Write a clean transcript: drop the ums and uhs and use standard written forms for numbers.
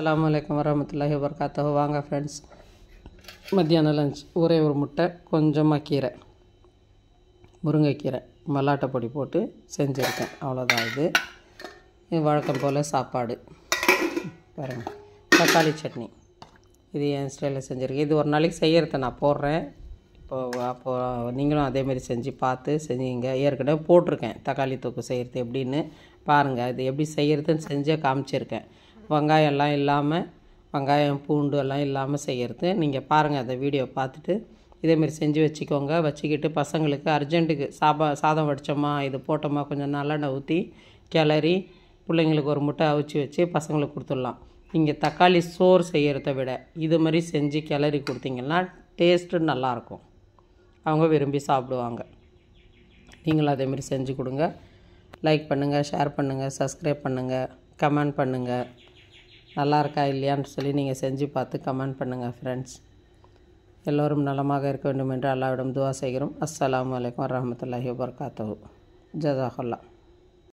அஸ்ஸலாமு அலைக்கும் வரஹ்மத்துல்லாஹி வபரகாத்துஹு. வாங்க ஃப்ரெண்ட்ஸ், மத்தியானம் லஞ்ச் ஒரே ஒரு முட்டை, கொஞ்சமாக கீரை, முருங்கைக்கீரை மல்லாட்டை பொடி போட்டு செஞ்சுருக்கேன். அவ்வளோதான். இது வழக்கம் போல் சாப்பாடு. பாருங்கள், தக்காளி சட்னி, இது என் ஸ்டைலில் செஞ்சுருக்கேன். இது ஒரு நாளைக்கு செய்கிறத நான் போடுறேன். அப்போது நீங்களும் அதேமாரி செஞ்சு பார்த்து செஞ்சீங்க. ஏற்கனவே போட்டிருக்கேன் தக்காளி தொக்கு செய்கிறது எப்படின்னு பாருங்கள். இது எப்படி செய்கிறதுன்னு செஞ்சே காமிச்சிருக்கேன். வெங்காயம் எல்லாம் இல்லாமல், வெங்காயம் பூண்டு எல்லாம் இல்லாமல் செய்கிறது நீங்கள் பாருங்கள். அந்த வீடியோ பார்த்துட்டு இதேமாரி செஞ்சு வச்சுக்கோங்க. வச்சுக்கிட்டு பசங்களுக்கு அர்ஜென்ட்டுக்கு சாதம் வடித்தோமா, இது போட்டோமா, கொஞ்சம் நல்லெண்ணெய் ஊற்றி கிளறி பிள்ளைங்களுக்கு ஒரு முட்டை அவிச்சு வச்சு பசங்களுக்கு கொடுத்துடலாம். நீங்கள் தக்காளி சோறு செய்கிறத விட இது மாதிரி செஞ்சு கிளறி கொடுத்தீங்கன்னா டேஸ்ட்டு நல்லாயிருக்கும். அவங்க விரும்பி சாப்பிடுவாங்க. நீங்களும் அதேமாரி செஞ்சு கொடுங்க. லைக் பண்ணுங்கள், ஷேர் பண்ணுங்கள், சப்ஸ்கிரைப் பண்ணுங்கள், கமெண்ட் பண்ணுங்கள். நல்லா இருக்கா இல்லையான்னு சொல்லி நீங்கள் செஞ்சு பார்த்து கமெண்ட் பண்ணுங்கள் ஃப்ரெண்ட்ஸ். எல்லோரும் நலமாக இருக்க வேண்டும் என்று அல்லாஹ்விடம் துஆ செய்கிறோம். அஸ்ஸலாமு அலைக்கும் வரஹ்மத்துல்லாஹி வபரகாத்துஹு. ஜஸாக்கல்லாஹ்.